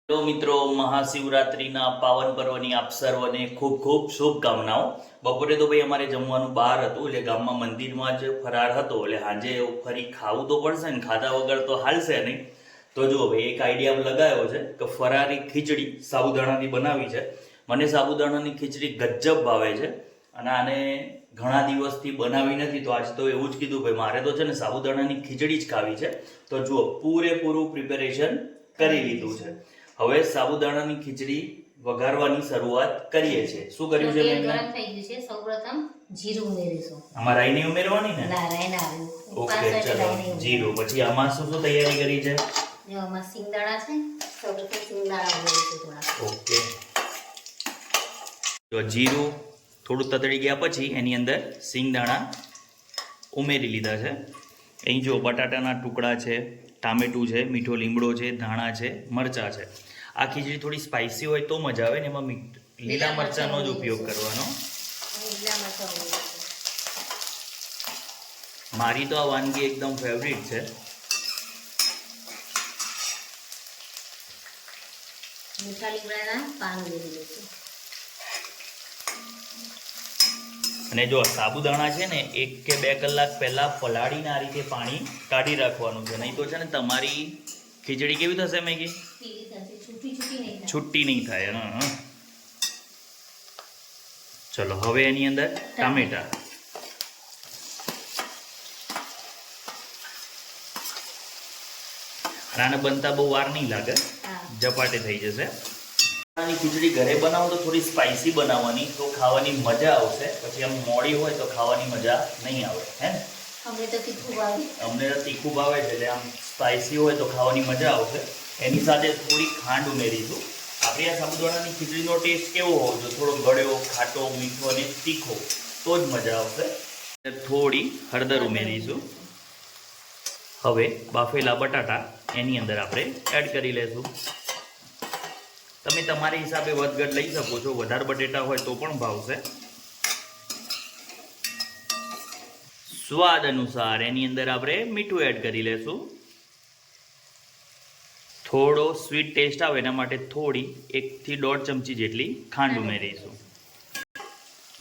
તો મિત્રો, મહાશિવરાત્રિના પાવન પર્વની આપ સર્વને ખૂબ ખૂબ શુભકામનાઓ. બપોરે તો ભાઈ અમારે જમવાનું બહાર હતું, એટલે ગામમાં મંદિરમાં જ ફરાર હતો, એટલે સાંજે ફરી ખાવું તો પડશે ને, ખાધા વગર તો હાલશે નહીં. તો જુઓ ભાઈ, એક આઈડિયા લગાવ્યો છે કે ફરારી ખીચડી સાબુદાણાની બનાવી છે. મને સાબુદાણાની ખીચડી ગજબ ભાવે છે અને આને ઘણા દિવસથી બનાવી નથી, તો આજ તો એવું જ કીધું ભાઈ મારે તો છે ને સાબુદાણાની ખીચડી જ ખાવી છે. તો જુઓ, પૂરેપૂરું પ્રિપેરેશન કરી લીધું છે. હવે સાબુદાણાની ખીચડી વઘારવાની શરૂઆત કરીએ છીએ. શું કર્યું છે? તેલ ગરમ થઈ ગયું છે. સૌપ્રથમ જીરું ઉમેરીશું. આમાં રાઈ નહીં ઉમેરવાની ને? ના, રાઈ ના આવે. ઓકે, ચલો જીરું. પછી આમાં શું શું તૈયારી કરી છે? જો આમાં સિંગદાણા છે. સૌપ્રથમ સિંગદાણા ઉમેરીશું થોડા. ઓકે, તો જીરું થોડું તતડી ગયા પછી એની અંદર સિંગદાણા ઉમેરી લીધા છે. અહીં જો બટાટાના ટુકડા છે, ટામેટું છે, મીઠો લીમડો છે, ધાણા છે, મરચાં છે. આ ખીચડી થોડી સ્પાઇસી હોય તો મજા આવે ને, એમાં લીલા મરચાંનો જ ઉપયોગ કરવાનો. લીલા મરચાં ઉમેરીશું. મારી તો આ વાનગી એકદમ ફેવરિટ છે. મીઠા લીમડાના પાન ઉમેરી દઈશું. અને જો સાબુદાણા છે ને 1 કે 2 કલાક પહેલાં પલાળીને આ રીતે પાણી કાઢી રાખવાનું છે, નહીં તો છે ને તમારી ખીચડી કેવી થશે મેગી? છૂટી નહીં થાય. હા, ચલો હવે એની અંદર ટામેટા. આને બનતા બહુ વાર નહીં લાગે, ઝપાટે થઈ જશે. ખીચડી ઘરે બનાવો તો થોડી સ્પાઇસી બનાવવાની, તો ખાવાની મજા આવશે. પછી આમ મોડી હોય તો ખાવાની મજા નહીં આવે, હે ને? અમને તો તીખું ભાવે. અમને તો તીખું ભાવે છે, એટલે આમ સ્પાઇસી હોય તો ખાવાની મજા આવશે. એની સાથે થોડી ખાંડ ઉમેરીશું. આપણી આ સાબુદાણાની ખીચડીનો ટેસ્ટ કેવો હોવો જોઈએ? થોડો ગળ્યો, ખાટો, મીઠો અને તીખો, તો જ મજા આવશે. થોડી હળદર ઉમેરીશું. હવે બાફેલા બટાટા એની અંદર આપણે એડ કરી લઈશું. તમે તમારી હિસાબે વધઘટ લઈ શકો છો, વધારે બટેટા હોય તો પણ ભાવશે. સ્વાદ અનુસાર એની અંદર આપણે મીઠું એડ કરી લેશું. થોડો સ્વીટ ટેસ્ટ આવે એના માટે થોડી 1 થી 1.5 ચમચી જેટલી ખાંડ ઉમેરીશું.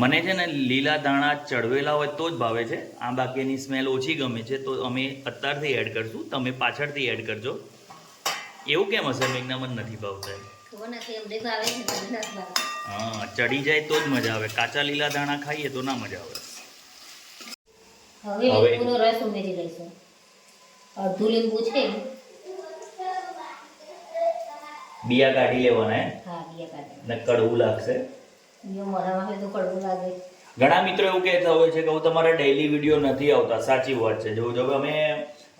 મને છે ને લીલા દાણા ચડવેલા હોય તો જ ભાવે છે, આ બાકીની સ્મેલ ઓછી ગમે છે, તો અમે અત્યારથી એડ કરશું, તમે પાછળથી એડ કરજો. એવું કેમ હશે મેઘના? મને નથી ભાવતા. હા, ચડી જાય તો જ મજા આવે. કાચા લીલા દાણા ખાઈએ તો ના મજા આવે. હવે લીંબુનો રસ ઉમેરી લઈશું. અડધું લીંબુ છે. બિયા કાઢી લેવાના. હા, બિયા કાઢી. ને કડવું લાગશે. બિયો મોઢામાં હોય તો કડવું લાગે. ઘણા મિત્રો એવું કહેતા હોય છે કે હું તમારા ડેઈલી વિડીયો નથી આવતા. સાચી વાત છે. જો અમે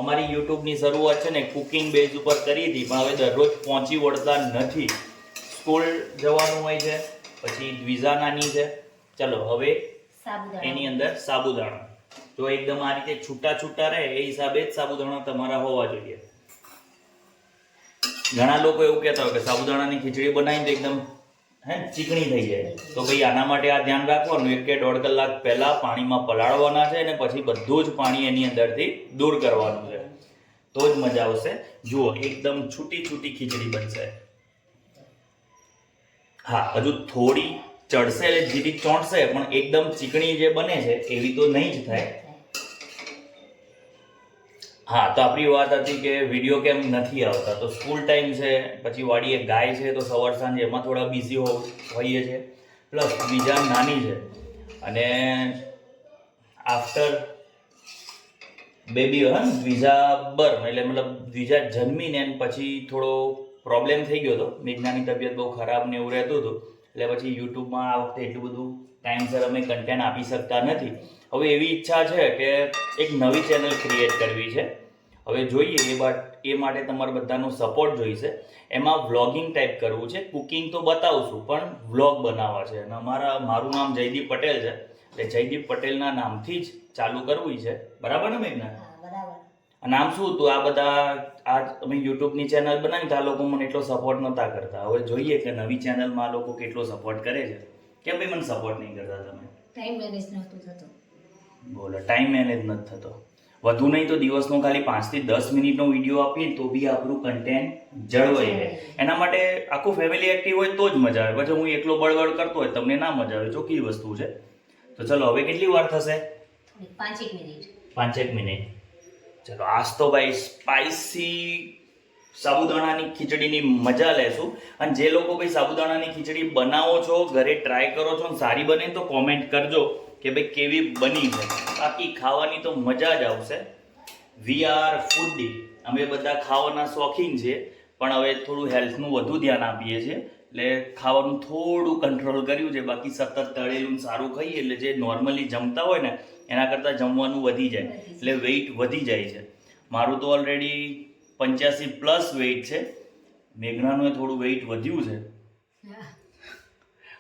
અમારી યુટ્યુબની શરૂઆત છે ને કુકિંગ બેઝ ઉપર કરી હતી, પણ હવે દરરોજ પહોંચી વળતા નથી. સ્કૂલ જવાનું હોય છે, પછી દ્વિઝા નાની છે. ચલો હવે એની અંદર સાબુદાણા, જો એકદમ આ રીતે છૂટા છૂટા રહે એ હિસાબે જ સાબુદાણા તમારા હોવા જોઈએ. ઘણા લોકો એવું કહેતા હોય કે સાબુદાણાની ખીચડી બનાવીને તો એકદમ ચીકણી થઈ જાય. તો ભાઈ આના માટે આ ધ્યાન રાખવાનું, 1 કે 1.5 કલાક પહેલા પાણીમાં પલાળવાના છે અને પછી બધું જ પાણી એની અંદરથી દૂર કરવાનું છે, તો જ મજા આવશે. જુઓ, એકદમ છૂટી છૂટી ખીચડી બનશે. હા, હજુ થોડી ચડશે એટલે જીરી ચોંટશે, પણ એકદમ ચીકણી જે બને છે એવી તો નહીં જ થાય. હા, તો આપણી વાત હતી કે વિડીયો કેમ નથી આવતા, તો સ્કૂલ ટાઈમ છે, પછી વાડીએ ગાય છે, તો સવાર સાંજે એમાં થોડા બિઝી હોઈએ છીએ. પ્લસ બીજા નાની છે, અને આફ્ટર બેબી હોય ને દ્વિજા બર્ન, એટલે મતલબ દ્વિજા જન્મીને પછી થોડો પ્રોબ્લેમ થઈ ગયો હતો. મેઘનાની તબિયત બહુ ખરાબ ને એવું રહેતું હતું, એટલે પછી યુટ્યુબમાં આ વખતે એટલું બધું ટાઈમસર અમે કન્ટેન્ટ આપી શકતા નથી. હવે એવી ઈચ્છા છે કે એક નવી ચેનલ ક્રિએટ કરવી છે. હવે જોઈએ, એ માટે તમારા બધાનો સપોર્ટ જોઈશે. એમાં વ્લોગિંગ ટાઈપ કરવું છે. કુકિંગ તો બતાવશું, પણ વ્લોગ બનાવવા છે. અને મારું નામ જયદીપ પટેલ છે, એટલે જયદીપ પટેલના નામથી જ ચાલુ કરવું છે. બરાબર ને મેઘના? બરાબર. નામ શું હતું? આ બધા અમે યુટ્યુબની ચેનલ બનાવી તો આ લોકો મને એટલો સપોર્ટ નહોતા કરતા. હવે જોઈએ કે નવી ચેનલમાં આ લોકો કેટલો સપોર્ટ કરે છે. કેમ ભાઈ મને સપોર્ટ નહીં કરતા તમે? ટાઈમ મેનેજ નહોતું થતો. બોલો, ટાઈમ મેનેજ નથી થતો. વધુ નહીં તો દિવસનો ખાલી 5 થી 10 મિનિટનો વિડીયો આપીએ તો બી આપણું કન્ટેન્ટ જળવાઈ રહે. એના માટે આખું ફેમિલી એક્ટિવ હોય તો જ મજા આવે. પછી હું એકલો બળબડ કરતો હોય તમને ના મજા આવે, ચોખ્ખી વસ્તુ છે. તો ચલો હવે કેટલી વાર થશે? 5 મિનિટ. 5 મિનિટ. ચલો આજ તો ભાઈ સ્પાઈસી સાબુદાણાની ખીચડીની મજા લેશું. અને જે લોકો ભાઈ સાબુદાણાની ખીચડી બનાવો છો, ઘરે ટ્રાય કરો છો, સારી બને તો કોમેન્ટ કરજો કે ભાઈ કેવી બની છે. બાકી ખાવાની તો મજા જ આવશે. વી આર ફૂડી, અમે બધા ખાવાના શોખીન છીએ, પણ હવે થોડું હેલ્થનું વધુ ધ્યાન આપીએ છીએ એટલે ખાવાનું થોડું કંટ્રોલ કર્યું છે. બાકી સતત તળેલું સારું ખાઈએ એટલે જે નોર્મલી જમતા હોય ને એના કરતાં જમવાનું વધી જાય એટલે વેઇટ વધી જાય છે. મારું તો ઓલરેડી 85+ વેઇટ છે. મેઘનાનું થોડું વેઇટ વધ્યું છે.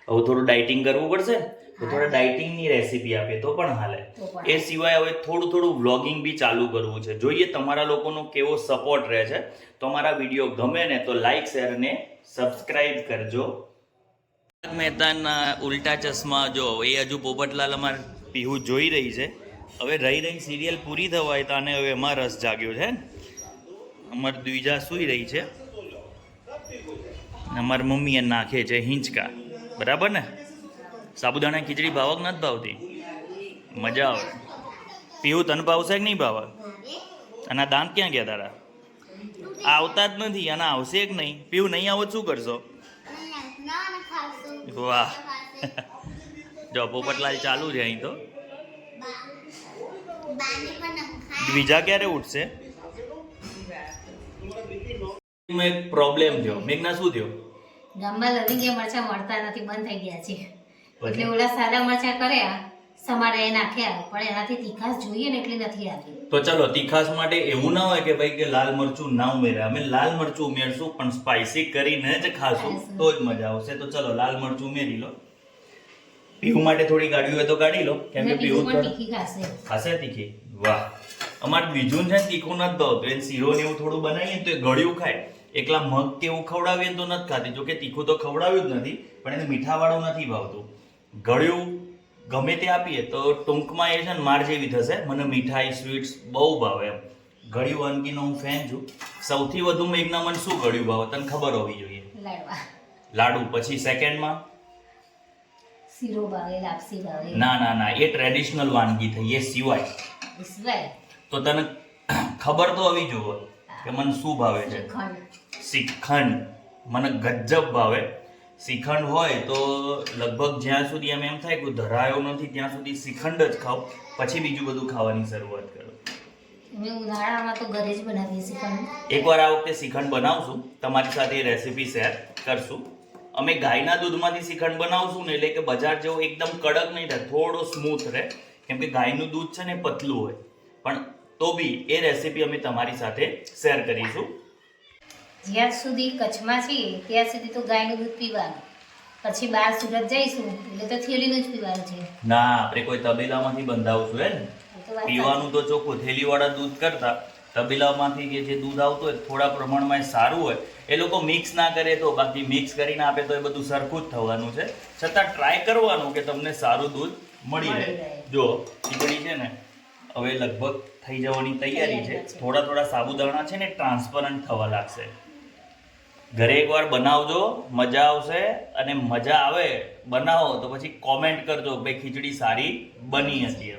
હવે થોડું ડાયટિંગ કરવું પડશે તો થોડા ડાયટિંગની રેસીપી આપીએ તો પણ હાલે. એ સિવાય હવે થોડું વ્લોગિંગ બી ચાલુ કરવું છે. જોઈએ તમારા લોકોનો કેવો સપોર્ટ રહે છે. તો અમારા વિડીયો ગમે ને તો લાઈક, શેર અને સબસ્ક્રાઇબ કરજો. મહેતાના ઉલ્ટા ચશ્મા જો એ હજુ પોપટલાલ અમાર પીહુ જોઈ રહી છે. હવે રહી સિરિયલ પૂરી થવાય તો આને હવે એમાં રસ જાગ્યો છે. અમાર દ્વિજા સૂઈ રહી છે. અમારી મમ્મીએ નાખે છે હિંચકા. બરાબર ને? સાબુદાણા ખીચડી ભાવક નથી ભાવતી? મજા આવે. પીવું તને ભાવશે કે નહીં ભાવે? અને દાંત ક્યાં ગયા તારા? આવતા જ નથી. અને આવશે કે નહીં? પીવું નહીં આવો શું કરશો? વાહ જો પોપટલાલ ચાલુ છે અહીં તો. બીજા ક્યારે ઉઠશે? એક પ્રોબ્લેમ થયો. મેઘના શું થયો? ગામમાં લવિંગિયા મરચા મળતા નથી, બંધ થઈ ગયા છે. એટલે ઓલા સાદા મરચા કર્યા, સમારે એ નાખ્યા, પણ એનાથી તીખાશ જોઈએ ને એટલી નથી આવતી. તો ચલો તીખાશ માટે એવું ના હોય કે ભાઈ કે લાલ મરચું ના ઉમેરે. અમે લાલ મરચું ઉમેરશું પણ સ્પાઇસી કરીને જ ખાશું તો જ મજા આવશે. તો ચલો લાલ મરચું ઉમેરી લો. પીવું માટે થોડી કાઢવી હોય તો કાઢી લો, કેમ કે પીવું તીખી ખાશે તીખી. વાહ, અમારે બીજું છે તીખું નથી ભાવતું. એને શીરો ને એવું થોડું બનાવીએ તો એ ગળ્યું ખાય. એકલા મગ કે એવું ખવડાવીએ તો નથી ખાતી. જોકે તીખું તો ખવડાવ્યું જ નથી, પણ એને મીઠાવાળું નથી ભાવતું. ગળ્યું ગમે તે આપીએ તો ટૂંકમાં એ છે ને માર જેવી થશે. મને મીઠાઈ સ્વીટ્સ બહુ ભાવે એમ. ગળ્યું વાનગીનો હું ફેન છું. સૌથી વધુ મેઘના મને શું ગળ્યું ભાવે તને ખબર હોવી જોઈએ? લાડુ. પછી સેકન્ડમાં શીરો ભાવે, લાપસી ભાવે. ના એ ટ્રેડિશનલ વાનગી થઈ. એ સિવાય તો તને ખબર તો હોવી જોઈએ કે મને શું ભાવે છે. શ્રીખંડ મને ગજબ ભાવે. શ્રીખંડ હોય તો લગભગ જ્યાં સુધી એમ થાય કે ધરાયો નથી ત્યાં સુધી શ્રીખંડ જ ખાવ, પછી બીજું બધું ખાવાની શરૂઆત કરો. અમે ઉનાળામાં તો ઘરે જ બનાવીએ શ્રીખંડ. એકવાર આ વખતે શ્રીખંડ બનાવશું, તમારી સાથે એ રેસીપી શેર કરશું. અમે ગાયના દૂધમાંથી શ્રીખંડ બનાવશું ને એટલે કે બજાર જેવો એકદમ કડક નહીં થાય, થોડો સ્મૂથ રહે. કેમ કે ગાયનું દૂધ છે ને પતલું હોય, પણ તો બી એ રેસીપી અમે તમારી સાથે શેર કરીશું. જ્યાં સુધી કચ્છમાં છીએ ત્યાં સુધી તો ગાયનું દૂધ પીવાનું, પછી બહાર સુરત જઈશું એટલે તો થેલીનું જ પીવાનું છે. ના, આપણે કોઈ તબેલામાંથી બંધાવશું હે ને. પીવાનું તો ચોખ્ખું થેલીવાળા દૂધ કરતા તબેલામાંથી કે જે દૂધ આવતું હોય થોડા પ્રમાણમાં સારું હોય. એ લોકો મિક્સ ના કરે તો, બાકી મિક્સ કરીને આપે તો એ બધું સરખું જ થવાનું છે. છતાં ટ્રાય કરવાનું કે તમને સારું દૂધ મળી રહે. જો ખીચડી છે ને હવે લગભગ થઈ જવાની તૈયારી છે. થોડા સાબુદાણા છે ને ટ્રાન્સપરન્ટ થવા લાગશે. ઘરે એકવાર બનાવજો, મજા આવશે. અને મજા આવે બનાવો તો પછી કોમેન્ટ કરજો ભાઈ ખીચડી સારી બની હતી.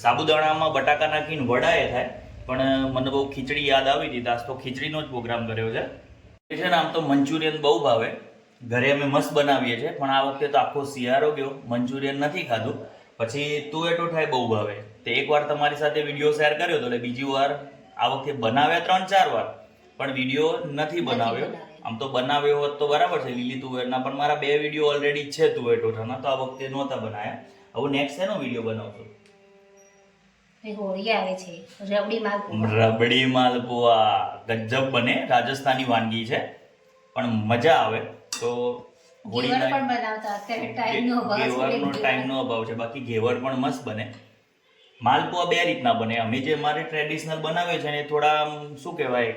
સાબુદાણામાં બટાકા નાખીને વડાએ થાય, પણ મને બહુ ખીચડી યાદ આવી હતી. આજ તો ખીચડીનો જ પ્રોગ્રામ કર્યો છે. એ છે ને આમ તો મંચુરિયન બહુ ભાવે, ઘરે અમે મસ્ત બનાવીએ છીએ, પણ આ વખતે તો આખો શિયાળો ગયો મંચુરિયન નથી ખાધું. પછી તુવેટો થાય બહુ ભાવે. તે એકવાર તમારી સાથે વિડીયો શેર કર્યો હતો એટલે બીજી વાર આ વખતે બનાવ્યા 3-4 વાર, પણ વિડીયો નથી બનાવ્યો. આમ તો બનાવ્યો હોત તો બરાબર છે લીલી તુવેરના, પણ મારા 2 વિડીયો ઓલરેડી છે તુવેટોઠાના, તો આ વખતે નહોતા બનાવ્યા. હવે નેક્સ્ટ એનો વિડીયો બનાવશું. હોળી આવે છે, રબડી માલપુઆ ગજબ બને. રાજસ્થાની વાનગી છે પણ મજા આવે. તો હોળીના ઘેવરનો ટાઈમનો અભાવ છે, બાકી ઘેવર પણ મસ્ત બને. માલપુઆ 2 રીતના બને. અમે જે મારે ટ્રેડિશનલ બનાવે છે ને થોડા શું કહેવાય,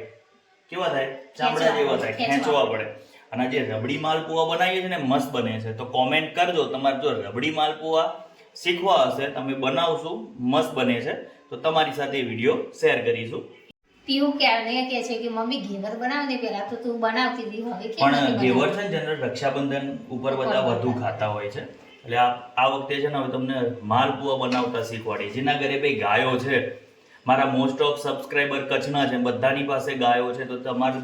કેવા થાય, ચામડા જેવા થાય, ખેંચવા પડે. અને જે રબડી માલપુઆ બનાવીએ છીએ ને મસ્ત બને છે. તો કોમેન્ટ કરજો તમારે જો રબડી માલપુઆ શીખવા હશે, તમે બનાવશું, મસ્ત બને છે. તો તમારી સાથે વિડીયો શેર કરીશું. પીવું ક્યારે કે છે કે મમ્મી ઘેવર બનાવ ને પેલા તો તું બનાવતી હતી હવે કેમ પણ નથી ઘેવર બનાવતી? છે ને જનરલ રક્ષાબંધન ઉપર બધા વધુ ખાતા હોય છે, એટલે આ વખતે છે ને હવે તમને માલપુઆ બનાવતા શીખવાડી. જેના ઘરે ભાઈ ગાયો છે, મારા મોસ્ટ ઓફ સબસ્ક્રાઈબર કચ્છના છે, બધાની પાસે ગાયો છે, તો તમારે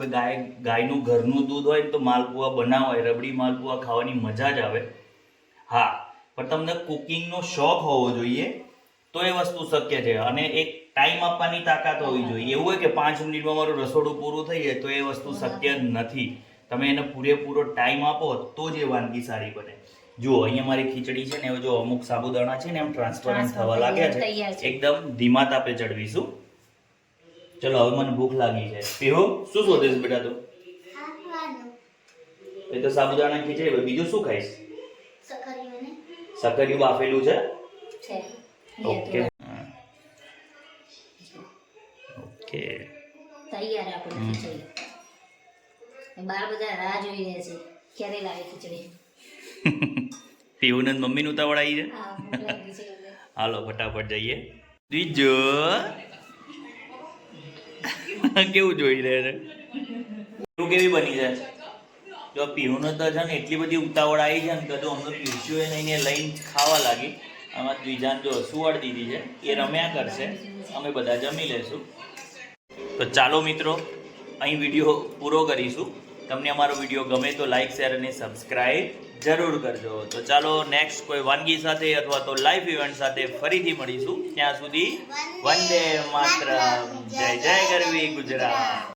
ગાયનું ઘરનું દૂધ હોય ને તો માલપુઆ બનાવાય, રબડી માલપુઆ ખાવાની મજા જ આવે. હા, પણ તમને કુકિંગનો શોખ હોવો જોઈએ તો એ વસ્તુ શક્ય છે, અને એક ટાઈમ આપવાની તાકાત હોવી જોઈએ. એવું હોય કે 5 મિનિટમાં મારું રસોડું પૂરું થઈ જાય તો એ વસ્તુ શક્ય નથી. તમે એને પૂરેપૂરો ટાઈમ આપો તો જ એ વાનગી સારી બને. જુઓ અહીંયા મારી ખીચડી છે ને, હવે જો અમુક સાબુદાણા છે ને એમ ટ્રાન્સપરન્ટ થવા લાગ્યા છે, તૈયાર છે. એકદમ ધીમા તાપે ચડવીશું. ચલો હવે મને ભૂખ લાગી છે. પીહો શું શોધીશ બેટા તું? એ તો સાબુદાણા ખીચડી, હવે બીજું શું ખાઈશ? સકરિયું બાફેલું છે. છે ઓકે ઓકે તૈયાર આપણી ખીચડી. બાર બધા રાહ જોઈ રહ્યા છે ક્યારે લાવે ખીચડી. પીવું ને મમ્મીનું ઉતાવળ આવી છે. હા, ભૂખ લાગી છે એટલે. હાલો ફટાફટ જઈએ. બીજો કેવું જોઈ રહ્યા છે? તું કેવી બની છે? જો પીવું તો છે ને એટલી બધી ઉતાવળ આવી છે ને કદું અમને પીવશું એ નહીં લઈને ખાવા લાગી. આમાં દ્વિજાન જો સુવાડી દીધી છે, એ રમ્યા કરશે, અમે બધા જમી લેશું. તો ચાલો મિત્રો, અહીં વિડીયો પૂરો કરીશું. તમને અમારો વિડીયો ગમે તો લાઈક, શેર અને સબસ્ક્રાઈબ જરૂર કરજો. તો ચાલો નેક્સ્ટ કોઈ વાનગી સાથે અથવા તો લાઈવ ઇવેન્ટ સાથે ફરીથી મળીશું. ત્યાં સુધી વંદે માતરમ. જય જય ગરવી ગુજરાત.